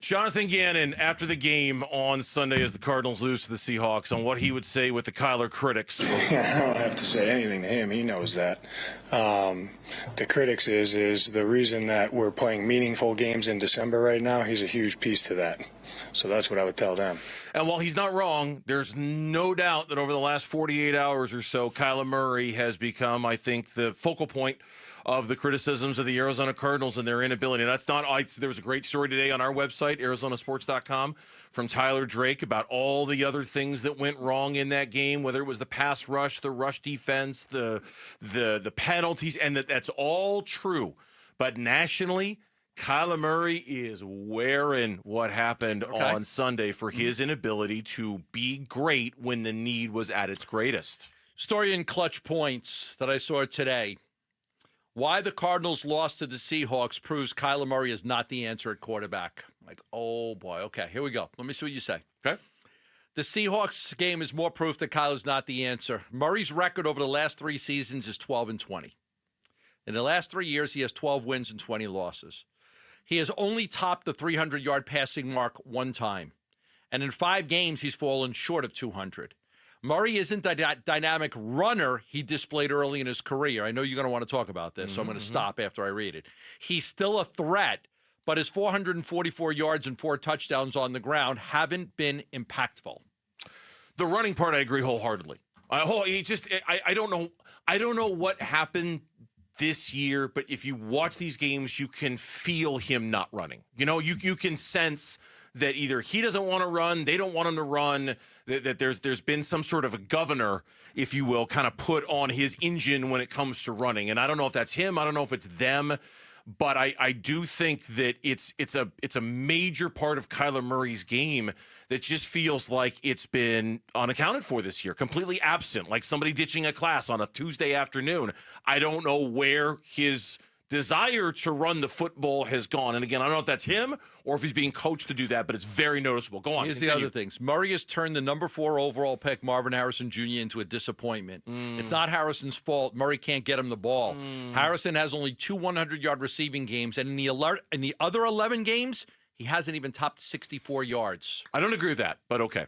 Jonathan Gannon, after the game on Sunday as the Cardinals lose to the Seahawks, on what he would say with the Kyler critics. I don't have to say anything to him. He knows that. The critics is the reason that we're playing meaningful games in December right now. He's a huge piece to that. So that's what I would tell them. And while he's not wrong, there's no doubt that over the last 48 hours or so, Kyler Murray has become, I think, the focal point of the criticisms of the Arizona Cardinals and their inability. And that's not, there was a great story today on our website, arizonasports.com, from Tyler Drake about all the other things that went wrong in that game, whether it was the pass rush, the rush defense, the penalties, and that's all true. But nationally, Kyler Murray is wearing what happened on Sunday for his inability to be great when the need was at its greatest. Story in Clutch Points that I saw today. Why the Cardinals lost to the Seahawks proves Kyler Murray is not the answer at quarterback. Like, oh, boy. Okay, here we go. Let me see what you say. Okay. The Seahawks game is more proof that Kyler's not the answer. Murray's record over the last 3 seasons is 12-20. In the last 3 years, he has 12 wins and 20 losses. He has only topped the 300-yard passing mark 1 time. And in 5 games, he's fallen short of 200. Murray isn't the dynamic runner he displayed early in his career. I know you're going to want to talk about this, so I'm going to stop after I read it. He's still a threat, but his 444 yards and 4 touchdowns on the ground haven't been impactful. The running part, I agree wholeheartedly. I don't know. I don't know what happened this year, but if you watch these games, you can feel him not running. You know, you can sense that either he doesn't want to run, they don't want him to run, that there's been some sort of a governor, if you will, kind of put on his engine when it comes to running. And I don't know if that's him, I don't know if it's them, but I do think that it's a major part of Kyler Murray's game that just feels like it's been unaccounted for this year, completely absent, like somebody ditching a class on a Tuesday afternoon. I don't know where his desire to run the football has gone. And again, I don't know if that's him or if he's being coached to do that, but it's very noticeable. Go on. Here's the other things. Murray has turned the number 4 overall pick, Marvin Harrison Jr., into a disappointment. It's not Harrison's fault. Murray can't get him the ball. Harrison has only 2 100-yard receiving games, and in the other 11 games, he hasn't even topped 64 yards. I don't agree with that, but okay.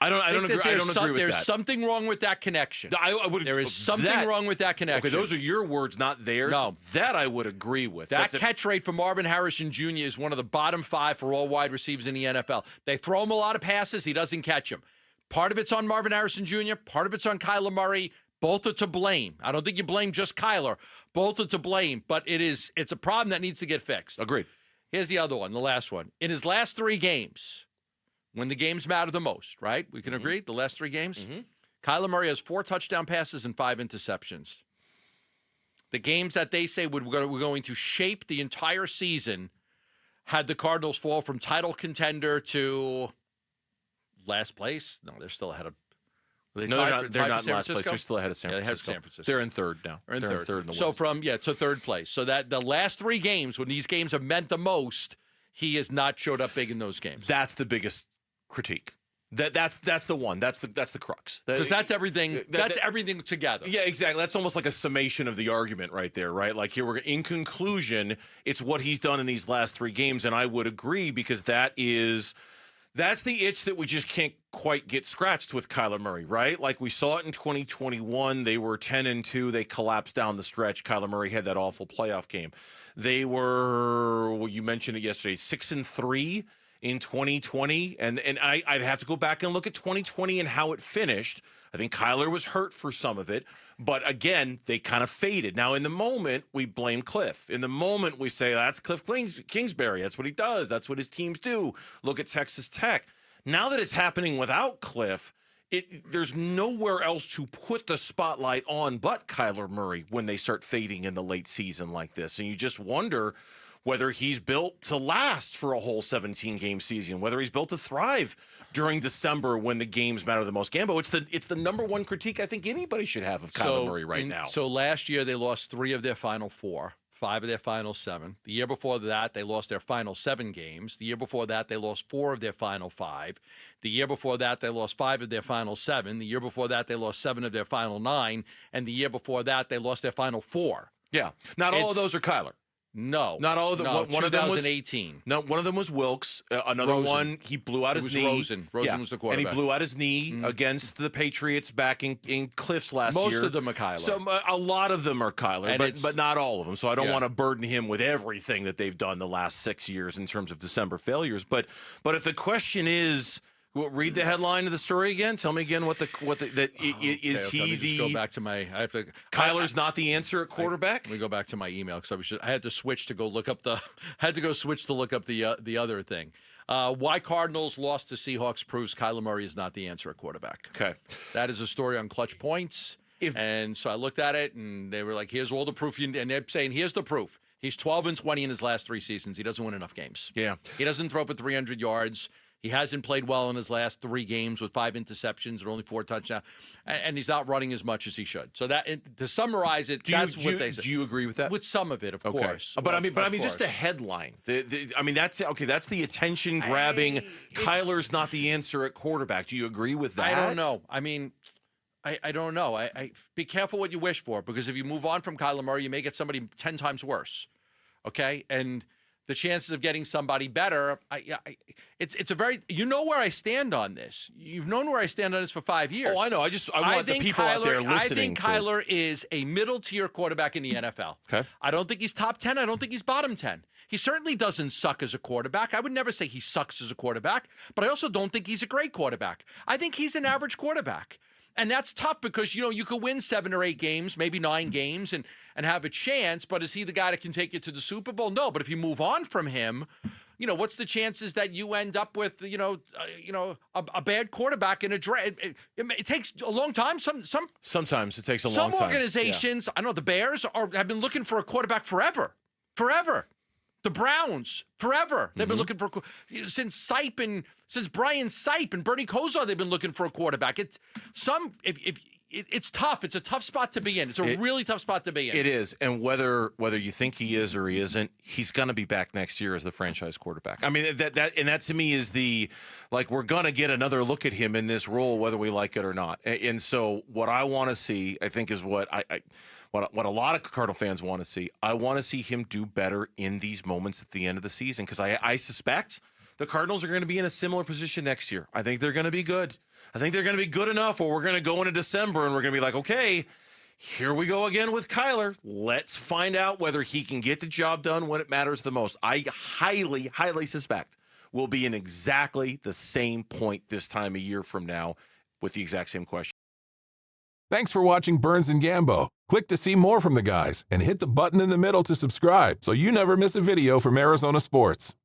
I don't agree with that. There's something wrong with that connection. There is something wrong with that connection. Okay, those are your words, not theirs. No. That I would agree with. That catch rate for Marvin Harrison Jr. is one of the bottom 5 for all wide receivers in the NFL. They throw him a lot of passes. He doesn't catch them. Part of it's on Marvin Harrison Jr. Part of it's on Kyler Murray. Both are to blame. I don't think you blame just Kyler. Both are to blame, but it's a problem that needs to get fixed. Agreed. Here's the other one, the last one. In his last 3 games, when the games matter the most, right? We can agree? The last 3 games? Kyler Murray has 4 touchdown passes and 5 interceptions. The games that they say were going to shape the entire season had the Cardinals fall from title contender to last place. No, they're still ahead of... They're not in last place. They're still ahead of San Francisco. They're in third now. They're in third in the so West. to third place. So that the last 3 games, when these games have meant the most, he has not showed up big in those games. That's the biggest critique. That's the one. That's the crux. Because that's everything. That's everything together. Yeah, exactly. That's almost like a summation of the argument right there, right? Like here, in conclusion, it's what he's done in these last 3 games, and I would agree because that's the itch that we just can't quite get scratched with Kyler Murray, right? Like we saw it in 2021. They were 10-2. They collapsed down the stretch. Kyler Murray had that awful playoff game. They were, well, you mentioned it yesterday, 6-3 in 2020. And I'd have to go back and look at 2020 and how it finished. I think Kyler was hurt for some of it. But again, they kind of faded. Now, in the moment, we blame Cliff. In the moment, we say, that's Cliff Kingsbury. That's what he does. That's what his teams do. Look at Texas Tech. Now that it's happening without Cliff, there's nowhere else to put the spotlight on but Kyler Murray when they start fading in the late season like this. And you just wonder whether he's built to last for a whole 17-game season, whether he's built to thrive during December when the games matter the most. Gambo, it's the number one critique I think anybody should have of Kyler Murray right now. So last year they lost 3 of their final 4, 5 of their final 7. The year before that, they lost their final 7 games. The year before that, they lost 4 of their final 5. The year before that, they lost 5 of their final 7. The year before that, they lost 7 of their final 9. And the year before that, they lost their final 4. Yeah. Not all of those are Kyler. No. Not all of them. No, One of them was 2018. No, one of them was Wilkes. Another Rosen. one, he blew out It his was knee. Rosen. Rosen was the quarterback. And he blew out his knee against the Patriots back in Cliffs last year. Most of them are Kyler. So a lot of them are Kyler, but not all of them. So I don't want to burden him with everything that they've done the last 6 years in terms of December failures. But if the question is, read the headline of the story again. Tell me again is Let me just go back to my. Kyler's not the answer at quarterback. Let me go back to my email because I had to switch to go look up the. The other thing. Why Cardinals lost to Seahawks proves Kyler Murray is not the answer at quarterback. Okay, that is a story on Clutch Points. And so I looked at it, and they were like, "Here's all the proof." And they're saying, "Here's the proof. He's 12-20 in his last 3 seasons. He doesn't win enough games. Yeah, he doesn't throw for 300 yards." He hasn't played well in his last 3 games with 5 interceptions and only 4 touchdowns, and he's not running as much as he should. So to summarize it, that's what they said. Do you agree with that? With some of it, of course. But I mean, just the headline. That's okay. That's the attention grabbing. Kyler's not the answer at quarterback. Do you agree with that? I don't know. I mean, I don't know. I be careful what you wish for, because if you move on from Kyler Murray, you may get somebody 10 times worse. Okay, and the chances of getting somebody better, it's a very, where I stand on this. You've known where I stand on this for 5 years. Oh, I know. I want the people out there listening. I think Kyler is a middle-tier quarterback in the NFL. Okay. I don't think he's top 10. I don't think he's bottom 10. He certainly doesn't suck as a quarterback. I would never say he sucks as a quarterback, but I also don't think he's a great quarterback. I think he's an average quarterback. And that's tough because, you could win 7 or 8 games, maybe 9 games, and have a chance. But is he the guy that can take you to the Super Bowl? No. But if you move on from him, what's the chances that you end up with, a bad quarterback in a draft? It takes a long time. Sometimes it takes a long time. Some organizations, I know the Bears have been looking for a quarterback forever. The Browns, forever. They've been looking for since Brian Sipe and Bernie Kosar. They've been looking for a quarterback. It's tough. It's a tough spot to be in. It's a really tough spot to be in. It is, and whether you think he is or he isn't, he's going to be back next year as the franchise quarterback. I mean, that to me is we're going to get another look at him in this role, whether we like it or not. And so, what I want to see, I think, is what a lot of Cardinal fans want to see. I want to see him do better in these moments at the end of the season, because I suspect the Cardinals are going to be in a similar position next year. I think they're going to be good. I think they're going to be good enough, or we're going to go into December and we're going to be like, okay, here we go again with Kyler. Let's find out whether he can get the job done when it matters the most. I highly, highly suspect we'll be in exactly the same point this time a year from now with the exact same question. Thanks for watching Burns and Gambo. Click to see more from the guys and hit the button in the middle to subscribe so you never miss a video from Arizona sports.